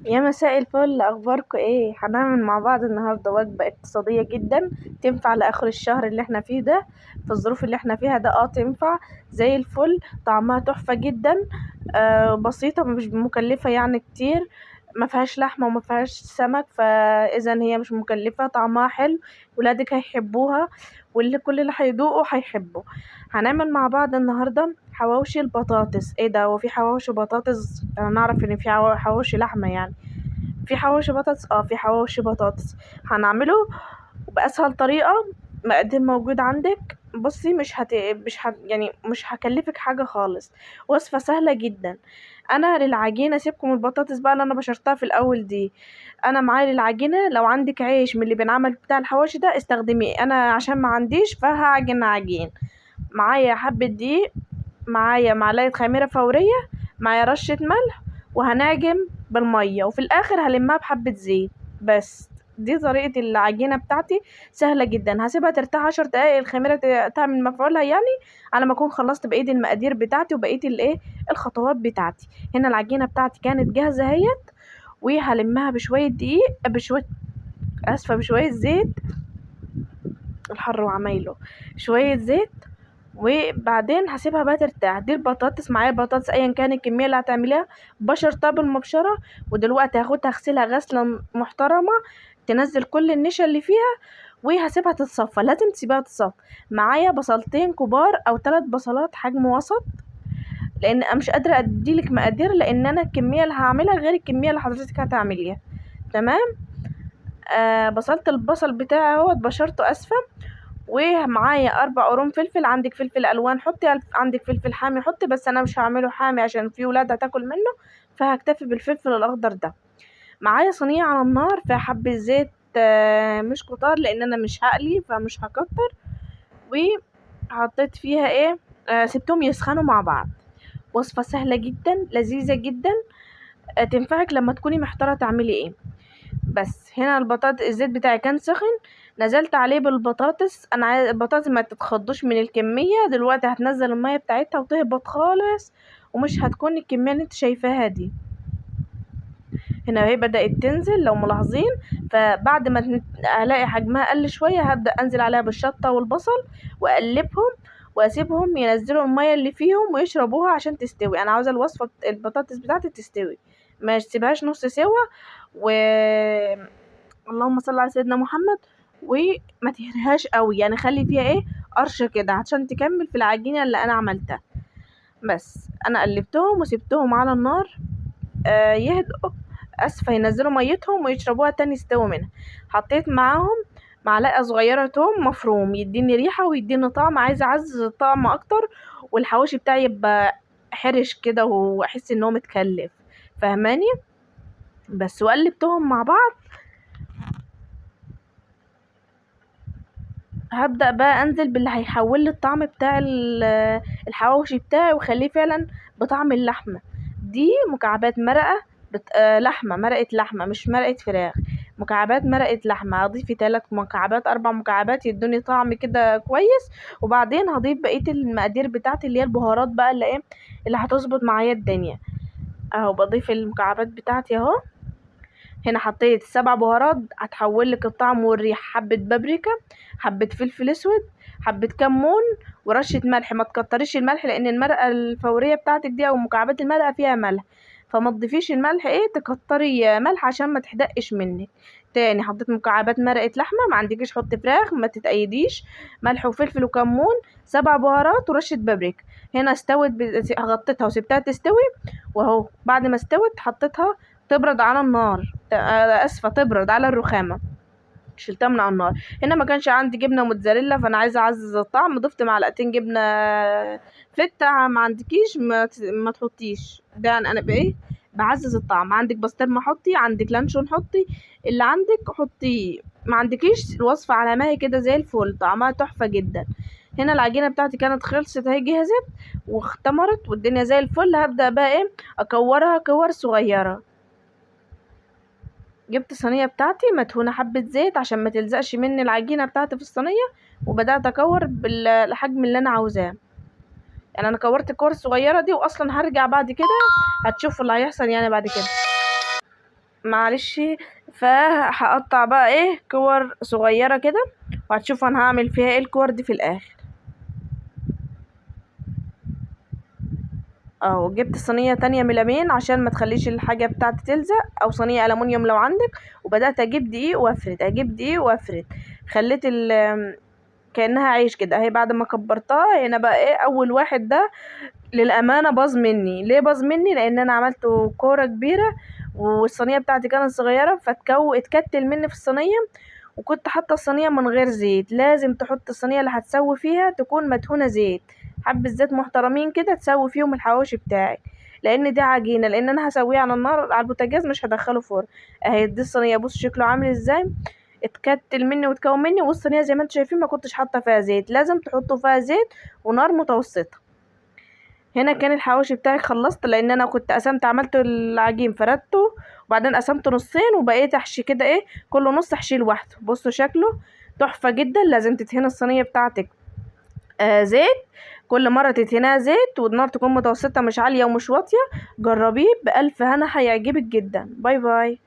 يا مساء الفل، اخباركم ايه؟ هنعمل مع بعض النهارده وجبه اقتصاديه جدا تنفع لاخر الشهر اللي احنا فيه ده. في الظروف اللي احنا فيها ده تنفع زي الفل. طعمها تحفه جدا. بسيطه، مش مكلفه يعني كتير. ما فيهاش لحمه وما فيهاش سمك، فاذا هي مش مكلفه، طعمها حلو. ولادك هيحبوها، واللي كل اللي هيدوقوا هيحبوا. هنعمل مع بعض النهارده حواوشي البطاطس. ايه ده؟ هو في حواوشي بطاطس؟ انا نعرف ان في حواوشي لحمه يعني. في حواوشي بطاطس، في حواوشي بطاطس. هنعمله بأسهل طريقة. مقادير موجود عندك. بصي، يعني مش هكلفك حاجة خالص. وصفة سهلة جدا. انا للعجينة، سيبكم البطاطس بقى اللي انا بشرتها في الاول دي. انا معايا للعجينة، لو عندك عيش من اللي بنعمل بتاع الحواوشي ده استخدميه، انا عشان ما عنديش فهعجن عجين. معايا حبة دقيق، معايا معلقة خميرة فورية، معايا رشة ملح، وهنعجن بالمية، وفي الآخر هلمها بحبة زيت بس. دي طريقة العجينة بتاعتي. سهلة جدا. هسيبها ترتاح 10 دقايق، الخميرة تعمل مفعولها يعني، على ما أكون خلصت بقية المقادير بتاعتي وبقية الخطوات بتاعتي. هنا العجينة بتاعتي كانت جاهزة اهيت. وهلمها بشوية دقيق، بشوية زيت. الحر وعمايله. شوية زيت. وبعدين هسيبها بقى ترتاح. دي البطاطس، معايا بطاطس ايا كان الكميه اللي هتعمليها. بشرتها بالمبشره. ودلوقتي هاخدها اغسلها غسله محترمه، تنزل كل النشا اللي فيها. وهسيبها تتصفى، لازم تسيبها تتصفى. معايا بصلتين كبار او 3 بصلات حجم وسط. لان انا مش قادره اديلك مقادير، لان انا الكميه اللي هعملها غير الكميه اللي حضرتك هتعمليها. تمام. بصلت البصل بتاعي اهوت، بشرته اسفه. ومعايا 4 قرون فلفل. عندك فلفل الوان حطي، عندك فلفل حامي حطي، بس انا مش هعمله حامي عشان في ولاد هتاكل منه. فهكتفي بالفلفل الاخضر ده. معايا صينيه على النار فيها حبه زيت، مش كتار لان انا مش هقلي فمش هكتر. وحطيت فيها ايه، سبتهم يسخنوا مع بعض. وصفه سهله جدا لذيذه جدا. تنفعك لما تكوني محتاره تعملي ايه. بس هنا الزيت بتاعي كان سخن. نزلت عليه بالبطاطس. انا عايز البطاطس ما تتخضوش من الكميه. دلوقتي هتنزل الميه بتاعتها وتهبط خالص. ومش هتكون الكميه اللي انت شايفاها دي. هنا هي بدأت تنزل لو ملاحظين. فبعد ما الاقي حجمها قل شويه، هبدأ انزل عليها بالشطه والبصل. واقلبهم. واسيبهم ينزلوا الميه اللي فيهم ويشربوها عشان تستوي. انا عاوزه الوصفه البطاطس بتاعتي تستوي. ما تسيبهاش نص سوا. و اللهم صل على سيدنا محمد. وما تهريهاش قوي يعني، خلي فيها ايه، قرشه كده عشان تكمل في العجينه اللي انا عملتها. بس انا قلبتهم وسبتهم على النار. يهدوا. اسفه، ينزلوا ميتهم ويشربوها تاني يستووا منها. حطيت معاهم معلقه صغيره توم مفروم، يديني ريحه ويديني طعم. عايزه اعزز الطعم اكتر. والحواوشي بتاعي يبقى حرش كده واحس ان هو متكلف. فاهماني؟ بس وقلبتهم مع بعض. هبدأ بقى انزل باللي هيحول لي الطعم بتاع الحواوشي بتاعي وخليه فعلا بطعم اللحمه. دي مكعبات مرقه. لحمه، مرقه لحمه مش مرقه فراخ. مكعبات مرقه لحمه. هضيف 3 مكعبات 4 مكعبات يدوني طعم كده كويس. وبعدين هضيف بقيه المقادير بتاعتي اللي هي البهارات بقى اللي ايه، اللي هتظبط معايا الدنيا. اهو بضيف المكعبات بتاعتي اهو. هنا حطيت 7 بهارات هتحول لك الطعم والريحه. حبه بابريكا، حبه فلفل اسود، حبه كمون، ورشه ملح. ما تكتريش الملح لان المرقه الفوريه بتاعتك دي او مكعبات المرقه فيها ملح. فما تضيفيش الملح تكتري ملح عشان ما تحدقش منك. تاني حطيت مكعبات مرقه لحمه، ما عندكيش حطي فراخ ما تتأيديش. ملح وفلفل وكمون. 7 بهارات ورشه بابريكا. هنا استوت غطيتها وسبتها تستوي. واهو بعد ما استوت حطيتها تبرد على النار. اسفه، تبرد على الرخامه. شلتها من على النار. هنا ما كانش عندي جبنه موتزاريلا فانا عايزه اعزز الطعم، ضفت معلقتين جبنه فته. ما عندكيش ما تحطيش ده يعني. انا بايه، بعزز الطعم. عندك بسطرمه حطي، عندك لانشون حطي. اللي عندك حطيه. ما عندكيش الوصفه على ما هي كده زي الفل، طعمها تحفه جدا. هنا العجينه بتاعتي كانت خلصت اهي، جهزت واختمرت والدنيا زي الفل. هبدا بقى ايه، اكورها كور صغيره. جبت صينيه بتاعتي مدهونه حبه زيت عشان ما تلزقش مني العجينه بتاعتي في الصينيه. وبدات اكور بالحجم اللي انا عاوزاه. يعني انا كورت الكور الصغيره دي، واصلا هرجع بعد كده. هتشوفوا اللي هيحصل يعني بعد كده. معلش. فهقطع بقى ايه كور صغيرة كده، وهتشوف انا هعمل فيها ايه الكور دي في الاخر. اهو جبت صينية تانية ميلامين عشان ما تخليش الحاجة بتاعتي تلزق، او صينية ألمونيوم لو عندك، وبدأت اجيب دقيق وافرد، اجيب دقيق وافرد. خليت كأنها عيش كده اهي. بعد ما كبرتها هنا بقى ايه، اول واحد ده للأمانة باظ مني. ليه باظ مني؟ لان انا عملته كورة كبيرة والصينية بتاعتي كانت صغيرة، اتكتل مني في الصينية. وكنت حاطة الصينية من غير زيت. لازم تحط الصينية اللي هتسوي فيها تكون مدهونة زيت، حبة زيت محترمين كده تسوي فيهم الحواوشي بتاعي، لان دي عجينة. لان انا هسويه على النار على البوتاجاز، مش هدخله فرن. اهي دي الصينية، بص شكله عامل ازاي، اتكتل مني وتكون مني. والصينية زي ما انتوا شايفين ما كنتش حاطة فيها زيت. لازم تحطوا فيها زيت ونار متوسطة. هنا كان الحواوشي بتاعي خلصت، لان انا كنت قسمت، عملت العجين فردته وبعدين قسمته نصين، وبقيت احشي كده ايه، كل نص احشيه لوحده. بصوا شكله تحفة جدا. لازم تدهني الصينية بتاعتك زيت، كل مرة تدهنها زيت، والنار تكون متوسطة مش عالية ومش واطية. جربيه بألف هنا، هيعجبك جدا. باي باي.